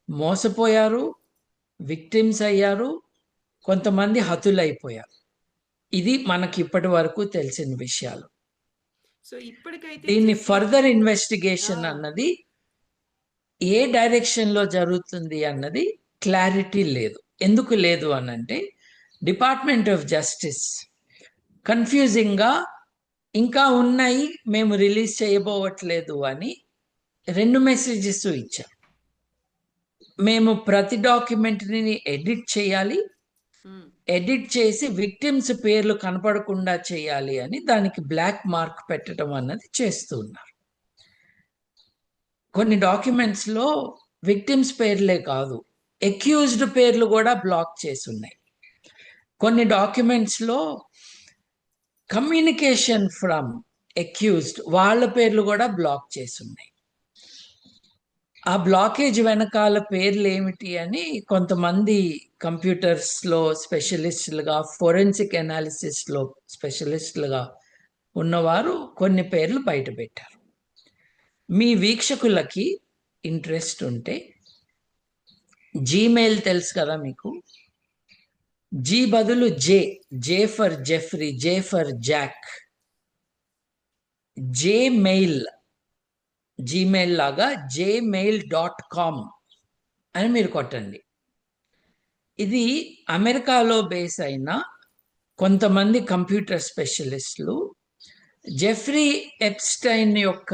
మోసపోయారు, విక్టిమ్స్ అయ్యారు, కొంతమంది హతులైపోయారు. ఇది మనకి ఇప్పటి వరకు తెలిసిన విషయాలు. సో ఇప్పటికైతే దీన్ని ఫర్దర్ ఇన్వెస్టిగేషన్ అన్నది ఏ డైరెక్షన్లో జరుగుతుంది అన్నది క్లారిటీ లేదు. ఎందుకు లేదు అనంటే, డిపార్ట్మెంట్ ఆఫ్ జస్టిస్ కన్ఫ్యూజింగ్గా ఇంకా ఉన్నాయి, మేము రిలీజ్ చేయబోవట్లేదు అని 2 మెసేజెస్ ఇచ్చాం. మేము ప్రతి డాక్యుమెంటరీని ఎడిట్ చేయాలి, ఎడిట్ చేసి విక్టిమ్స్ పేర్లు కనపడకుండా చేయాలి అని దానికి బ్లాక్ మార్క్ పెట్టడం అన్నది చేస్తున్నారు. కొన్ని డాక్యుమెంట్స్లో విక్టిమ్స్ పేర్లే కాదు, అక్యూజ్డ్ పేర్లు కూడా బ్లాక్ చేసి ఉన్నాయి. కొన్ని డాక్యుమెంట్స్లో కమ్యూనికేషన్ ఫ్రమ్ అక్యూజ్డ్ వాళ్ళ పేర్లు కూడా బ్లాక్ చేసి ఉన్నాయి. ఆ బ్లాకేజ్ వెనకాల పేర్లు ఏమిటి అని కొంతమంది కంప్యూటర్స్లో స్పెషలిస్టులుగా, ఫోరెన్సిక్ అనాలిసిస్లో స్పెషలిస్టులుగా ఉన్నవారు కొన్ని పేర్లు బయట పెట్టారు. మీ వీక్షకులకి ఇంట్రెస్ట్ ఉంటే జీమెయిల్ తెలుసు కదా మీకు. జీ బదులు J, J for Jeffrey, J for Jack, J mail, Gmail లాగా gmail.com అని మీరు కొట్టండి. ఇది అమెరికాలో బేస్ అయిన కొంతమంది కంప్యూటర్ స్పెషలిస్టులు జెఫ్రీ ఎప్స్టైన్ యొక్క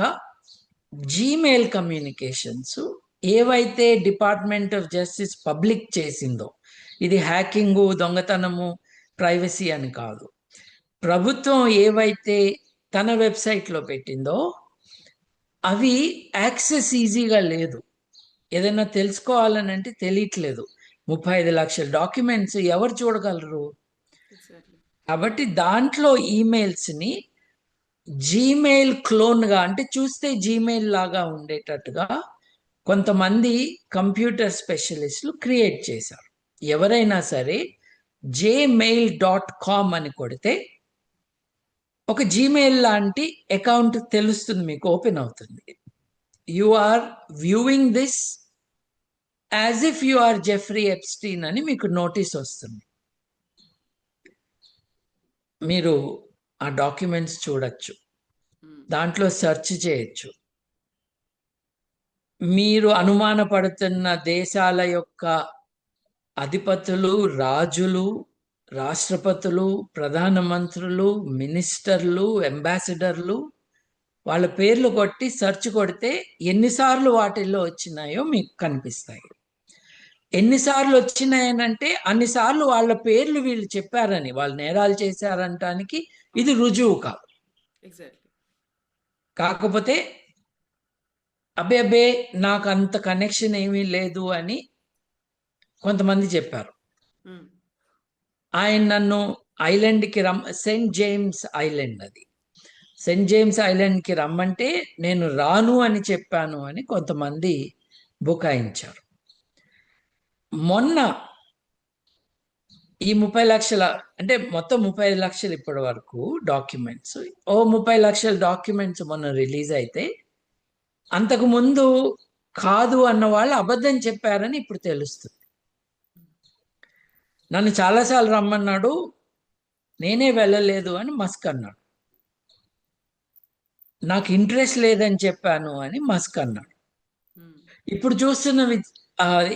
జీమెయిల్ కమ్యూనికేషన్స్ ఏవైతే డిపార్ట్మెంట్ ఆఫ్ జస్టిస్ పబ్లిక్ చేసిందో, ఇది హ్యాకింగు, దొంగతనము, ప్రైవసీ అని కాదు, ప్రభుత్వం ఏవైతే తన వెబ్సైట్లో పెట్టిందో అవి యాక్సెస్ ఈజీగా లేదు. ఏదైనా తెలుసుకోవాలని అంటే తెలియట్లేదు. 35 లక్షల డాక్యుమెంట్స్ ఎవరు చూడగలరు? కాబట్టి దాంట్లో ఈమెయిల్స్ని జీమెయిల్ క్లోన్గా, అంటే చూస్తే జీమెయిల్ లాగా ఉండేటట్టుగా కొంతమంది కంప్యూటర్ స్పెషలిస్టులు క్రియేట్ చేశారు. ఎవరైనా సరే gmail.com అని కొడితే ఒక జీమెయిల్ లాంటి అకౌంట్ తెలుస్తుంది, మీకు ఓపెన్ అవుతుంది. You are viewing this as if you are Jeffrey Epstein అని మీకు నోటీస్ వస్తుంది. మీరు ఆ డాక్యుమెంట్స్ చూడొచ్చు, దాంట్లో సెర్చ్ చేయొచ్చు. మీరు అనుమానపడుతున్న దేశాల యొక్క అధిపతులు, రాజులు, రాష్ట్రపతులు, ప్రధానమంత్రులు, మినిస్టర్లు, అంబాసిడర్లు, వాళ్ళ పేర్లు కొట్టి సెర్చ్ కొడితే ఎన్నిసార్లు వాటిల్లో వచ్చినాయో మీకు కనిపిస్తాయి. ఎన్నిసార్లు వచ్చినాయనంటే అన్నిసార్లు వాళ్ళ పేర్లు వీళ్ళు చెప్పారని, వాళ్ళు నేరాలు చేశారంటానికి ఇది రుజువు కాదు. కాకపోతే అబ్బే నాకు అంత కనెక్షన్ ఏమీ లేదు అని కొంతమంది చెప్పారు. ఆయన నన్ను ఐలాండ్కి సెయింట్ జేమ్స్ ఐలాండ్, అది సెయింట్ జేమ్స్ ఐలాండ్కి రమ్మంటే నేను రాను అని చెప్పాను అని కొంతమంది బుకాయించారు. మొన్న ఈ 30 లక్షల, అంటే మొత్తం 35 లక్షలు ఇప్పటి వరకు డాక్యుమెంట్స్, 30 లక్షల డాక్యుమెంట్స్ మొన్న రిలీజ్ అయితే అంతకుముందు కాదు అన్న వాళ్ళు అబద్ధం చెప్పారని ఇప్పుడు తెలుస్తుంది. నన్ను చాలాసార్లు రమ్మన్నాడు, నేనే వెళ్ళలేదు అని మస్క్ అన్నాడు. నాకు ఇంట్రెస్ట్ లేదని చెప్పాను అని మస్క్ అన్నాడు. ఇప్పుడు చూస్తున్న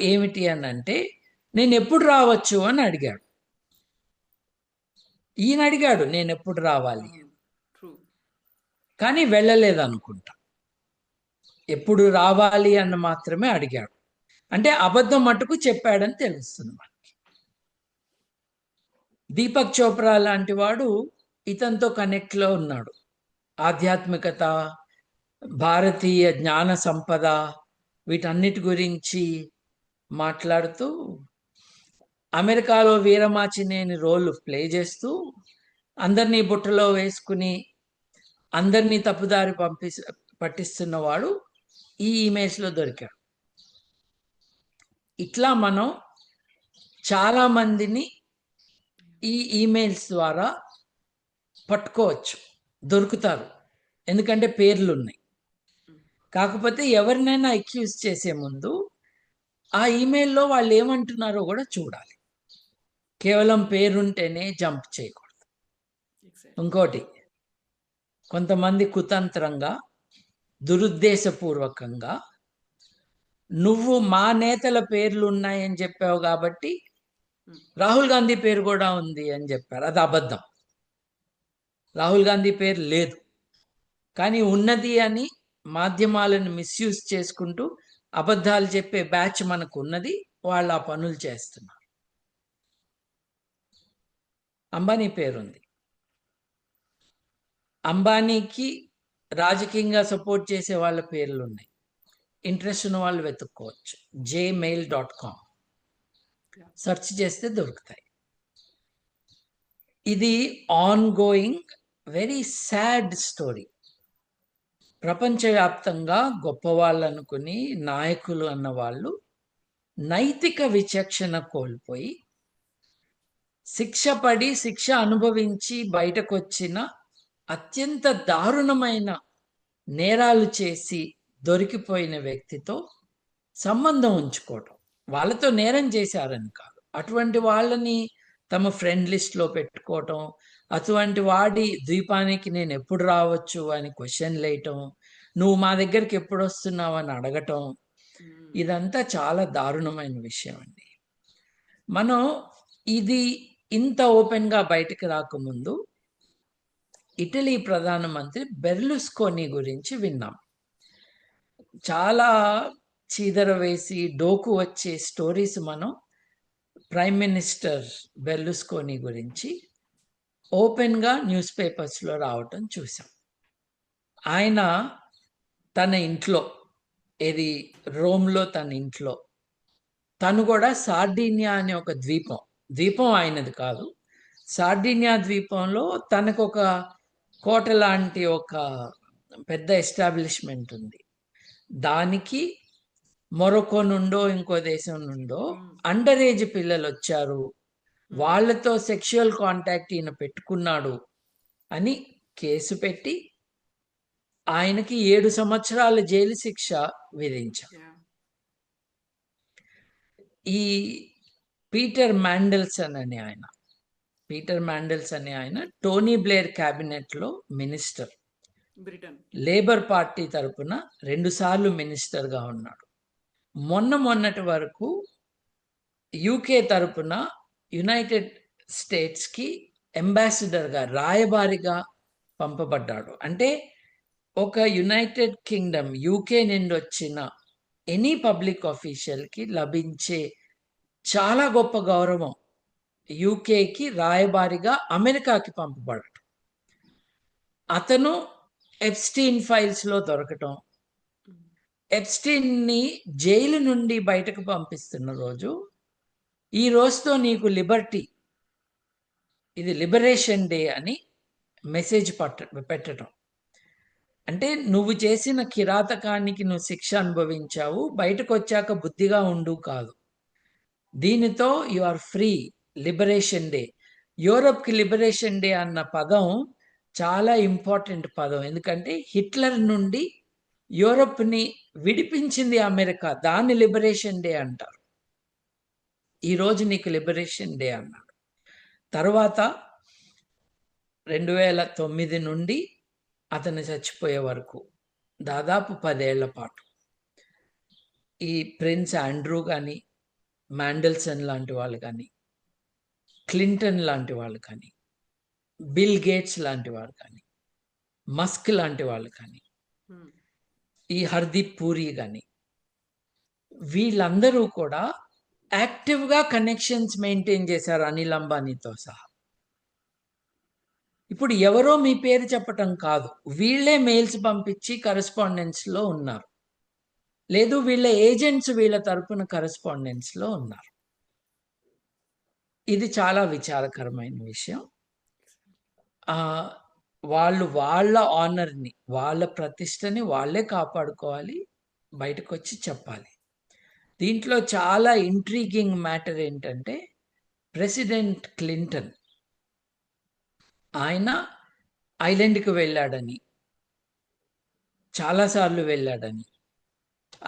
ఏమిటి అని అంటే, నేను ఎప్పుడు రావచ్చు అని అడిగాడు. ఈయన అడిగాడు నేను ఎప్పుడు రావాలి, కానీ వెళ్ళలేదు అనుకుంటా. ఎప్పుడు రావాలి అన్న మాత్రమే అడిగాడు. అంటే అబద్ధం మటుకు చెప్పాడని తెలుస్తుంది మనకి. దీపక్ చోప్రా లాంటి వాడు ఇతనితో కనెక్ట్లో ఉన్నాడు. ఆధ్యాత్మికత, భారతీయ జ్ఞాన సంపద, వీటన్నిటి గురించి మాట్లాడుతూ అమెరికాలో వీరమాచినేని రోల్ ప్లే చేస్తూ అందరినీ బుట్టలో వేసుకుని అందరినీ తప్పుదారి పట్టిస్తున్నవాడు ఈ ఇమేజ్లో దొరికాడు. ఇట్లా మనం చాలా మందిని ఈ ఈమెయిల్స్ ద్వారా పట్టుకోవచ్చు, దొరుకుతారు. ఎందుకంటే పేర్లు ఉన్నాయి. కాకపోతే ఎవరినైనా అక్యూజ్ చేసే ముందు ఆ ఈమెయిల్లో వాళ్ళు ఏమంటున్నారో కూడా చూడాలి. కేవలం పేరుంటేనే జంప్ చేయకూడదు. ఇంకోటి, కొంతమంది కుతంత్రంగా, దురుద్దేశపూర్వకంగా నువ్వు మా నేతల పేర్లు ఉన్నాయని చెప్పావు కాబట్టి రాహుల్ గాంధీ పేరు కూడా ఉంది అని చెప్పారు. అది అబద్ధం. రాహుల్ గాంధీ పేరు లేదు, కానీ ఉన్నది అని మాధ్యమాలను మిస్యూజ్ చేసుకుంటూ అబద్ధాలు చెప్పే బ్యాచ్ మనకు ఉన్నది. వాళ్ళు ఆ పనులు చేస్తున్నారు. అంబానీ పేరుంది. అంబానీకి రాజకీయంగా సపోర్ట్ చేసే వాళ్ళ పేర్లు ఉన్నాయి. ఇంట్రెస్ట్ ఉన్న వాళ్ళు వెతుక్కోవచ్చు. gmail.com సెర్చ్ చేస్తే దొరుకుతాయి. ఇది on going very sad story. ప్రపంచవ్యాప్తంగా గొప్పవాళ్ళు అనుకుని నాయకులు అన్న వాళ్ళు నైతిక విచక్షణ కోల్పోయి శిక్ష పడి, శిక్ష అనుభవించి బయటకు వచ్చిన అత్యంత దారుణమైన నేరాలు చేసి దొరికిపోయిన వ్యక్తితో సంబంధం ఉంచుకోవటం. వాళ్ళతో నేరం చేశారని కాదు. అటువంటి వాళ్ళని తమ ఫ్రెండ్ లిస్ట్‌లో పెట్టుకోవటం, అటువంటి వాడి ద్వీపానికి నేనెప్పుడు రావచ్చు అని క్వెషన్‌లేయటం, నువ్వు మా దగ్గరికి ఎప్పుడొస్తున్నావని అడగటం, ఉమ్, ఇదంతా చాలా దారుణమైన విషయం అండి. మనం ఇది ఇంత ఓపెన్‌గా బయటకు రాకముందు ఇటలీ ప్రధానమంత్రి బెర్లుస్కోనీ గురించి విన్నాం. చాలా చీదర వేసి, డోకు వచ్చే స్టోరీస్ మనం ప్రైమ్ మినిస్టర్ బెర్లుస్కోనీ గురించి ఓపెన్‌గా న్యూస్ పేపర్స్‌లో రావటం చూసాం. ఆయన తన ఇంట్లో, ఏది రోమ్‌లో తన ఇంట్లో, తను కూడా సార్డినియా అనే ఒక ద్వీపం ఆయనది కాదు. సార్డినియా ద్వీపంలో తనకొక కోట లాంటి ఒక పెద్ద ఎస్టాబ్లిష్మెంట్ ఉంది. దానికి మొరొకో నుండో ఇంకో దేశం నుండో అండర్ ఏజ్ పిల్లలు వచ్చారు, వాళ్ళతో సెక్షువల్ కాంటాక్ట్ ఈయన పెట్టుకున్నాడు అని కేసు పెట్టి ఆయనకి 7 సంవత్సరాల జైలు శిక్ష విధించారు. yeah. ఈ పీటర్ మాండెల్సన్ అనే ఆయన టోనీ బ్లేర్ క్యాబినెట్లో మినిస్టర్, బ్రిటన్. లేబర్ పార్టీ తరపున 2 సార్లు మినిస్టర్గా ఉన్నాడు. మొన్నటి వరకు యూకే తరపున యునైటెడ్ స్టేట్స్కి అంబాసిడర్గా, రాయబారిగా పంపబడ్డాడు. అంటే ఒక యునైటెడ్ కింగ్డమ్ యూకే నుండి వచ్చిన ఎనీ పబ్లిక్ ఆఫీషియల్కి లభించే చాలా గొప్ప గౌరవం యూకేకి రాయబారిగా అమెరికాకి పంపబడటం. అతను ఎప్స్టీన్ ఫైల్స్లో దొరకటం, ఎప్స్టీన్ని జైలు నుండి బయటకు పంపిస్తున్న రోజు, ఈ రోజుతో నీకు లిబర్టీ, ఇది లిబరేషన్ డే అని మెసేజ్ పెట్టడం. అంటే నువ్వు చేసిన కిరాతకానికి నువ్వు శిక్ష అనుభవించావు, బయటకు వచ్చాక బుద్ధిగా ఉండు కాదు. దీనితో you are free, liberation day. యూరప్కి లిబరేషన్ డే అన్న పదం చాలా ఇంపార్టెంట్ పదం. ఎందుకంటే హిట్లర్ నుండి యూరప్ని విడిపించింది అమెరికా, దాన్ని లిబరేషన్ డే అంటారు. ఈరోజు నీకు లిబరేషన్ డే అన్నాడు. తర్వాత 2009 నుండి అతను చచ్చిపోయే వరకు దాదాపు 10 ఏళ్ల పాటు ఈ ప్రిన్స్ ఆండ్రూ కానీ, మాండెల్సన్ లాంటి వాళ్ళు కానీ, క్లింటన్ లాంటి వాళ్ళు కానీ, బిల్ గేట్స్ లాంటి వాళ్ళు కానీ, మస్క్ లాంటి వాళ్ళు కానీ, ఈ హర్దీప్ పూరి కానీ, వీళ్ళందరూ కూడా యాక్టివ్గా కనెక్షన్స్ మెయింటైన్ చేశారు అనిల్ అంబానీతో సహా. ఇప్పుడు ఎవరో మీ పేరు చెప్పటం కాదు, వీళ్ళే మెయిల్స్ పంపించి కరెస్పాండెన్స్లో ఉన్నారు, లేదు వీళ్ళ ఏజెంట్స్ వీళ్ళ తరపున కరెస్పాండెన్స్లో ఉన్నారు. ఇది చాలా విచారకరమైన విషయం. వాళ్ళు వాళ్ళ ఆనర్ని, వాళ్ళ ప్రతిష్టని వాళ్ళే కాపాడుకోవాలి, బయటకు వచ్చి చెప్పాలి. దీంట్లో చాలా ఇంట్రీగింగ్ మ్యాటర్ ఏంటంటే, ప్రెసిడెంట్ క్లింటన్ ఆయన ఐలాండ్కి వెళ్ళాడని, చాలాసార్లు వెళ్ళాడని,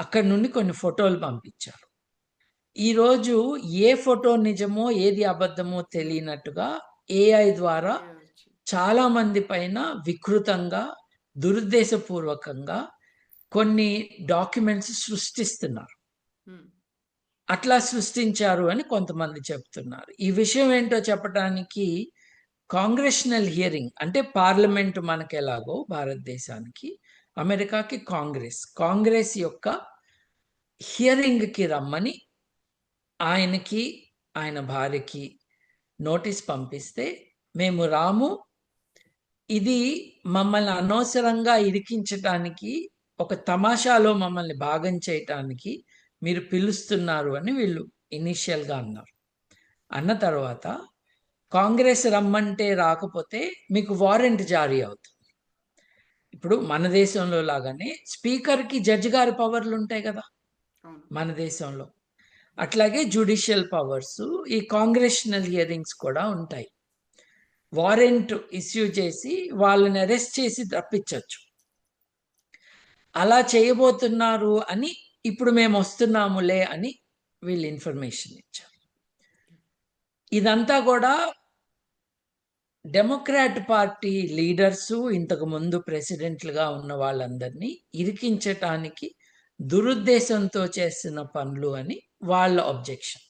అక్కడి నుండి కొన్ని ఫోటోలు పంపించారు. ఈరోజు ఏ ఫోటో నిజమో ఏది అబద్ధమో తెలియనట్టుగా ఏఐ ద్వారా చాలా మంది పైన వికృతంగా, దురుద్దేశపూర్వకంగా కొన్ని డాక్యుమెంట్స్ సృష్టిస్తున్నారు. అట్లా సృష్టించారు అని కొంతమంది చెప్తున్నారు. ఈ విషయం ఏంటో చెప్పడానికి కాంగ్రెషనల్ హియరింగ్, అంటే పార్లమెంటు మనకి ఎలాగో భారతదేశానికి, అమెరికాకి కాంగ్రెస్ యొక్క హియరింగ్కి రమ్మని ఆయనకి, ఆయన భార్యకి నోటీస్ పంపిస్తే, మేము రాము, ఇది మమ్మల్ని అనవసరంగా ఇరికించటానికి, ఒక తమాషాలో మమ్మల్ని భాగం చేయటానికి మీరు పిలుస్తున్నారు అని వీళ్ళు ఇనీషియల్గా అన్నారు. అన్న తర్వాత కాంగ్రెస్ రమ్మంటే రాకపోతే మీకు వారెంట్ జారీ అవుతుంది. ఇప్పుడు మన దేశంలో లాగానే స్పీకర్కి జడ్జి గారి పవర్లు ఉంటాయి కదా మన దేశంలో, అట్లాగే జ్యుడిషియల్ పవర్స్, ఈ కాంగ్రెషనల్ హియరింగ్స్ కూడా ఉంటాయి. వారెంట్ ఇష్యూ చేసి వాళ్ళని అరెస్ట్ చేసి తప్పించవచ్చు. అలా చేయబోతున్నారు అని ఇప్పుడు మేము వస్తున్నాములే అని వీళ్ళు ఇన్ఫర్మేషన్ ఇచ్చారు. ఇదంతా కూడా డెమోక్రాట్ పార్టీ లీడర్సు, ఇంతకు ముందు ప్రెసిడెంట్లుగా ఉన్న వాళ్ళందరినీ ఇరికించటానికి దురుద్దేశంతో చేసిన పనులు అని వాళ్ళ అబ్జెక్షన్.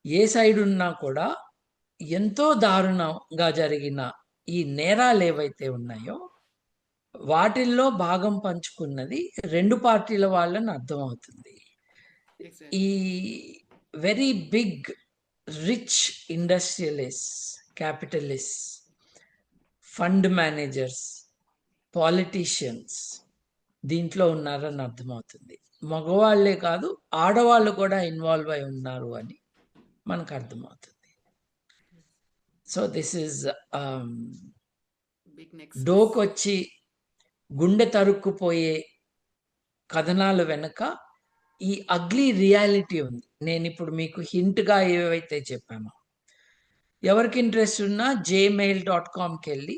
ఏ సైడ్ ఉన్నా కూడా ఎంతో దారుణంగా జరిగిన ఈ నేరాలు ఏవైతే ఉన్నాయో వాటిల్లో భాగం పంచుకున్నది రెండు పార్టీల వాళ్ళని అర్థమవుతుంది. ఈ very big rich industrialist, capitalist, fund managers, politicians దీంట్లో ఉన్నారని అర్థమవుతుంది. మగవాళ్లే కాదు, ఆడవాళ్ళు కూడా ఇన్వాల్వ్ అయి ఉన్నారు అని మనకు అర్థమవుతుంది. సో దిస్ ఈజ్ డోకొచ్చి గుండె తరుక్కుపోయే కథనాల వెనుక ఈ అగ్లీ రియాలిటీ ఉంది. నేను ఇప్పుడు మీకు హింట్గా ఏవైతే చెప్పానో, ఎవరికి ఇంట్రెస్ట్ ఉన్నా gmail.comకి వెళ్ళి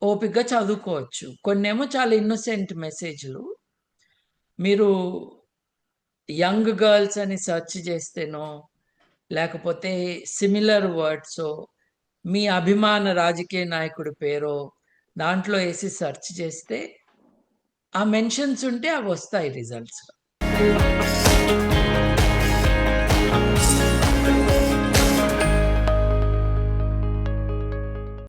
ఓపికగా చదువుకోవచ్చు. కొన్నేమో చాలా ఇన్నోసెంట్ మెసేజ్లు. మీరు యంగ్ గర్ల్స్ అని సెర్చ్ చేస్తేనో లేకపోతే సిమిలర్ వర్డ్స్ మీ అభిమాన రాజకీయ నాయకుడి పేరో దాంట్లో వేసి సెర్చ్ చేస్తే ఆ మెన్షన్స్ ఉంటే అవి వస్తాయి రిజల్ట్స్.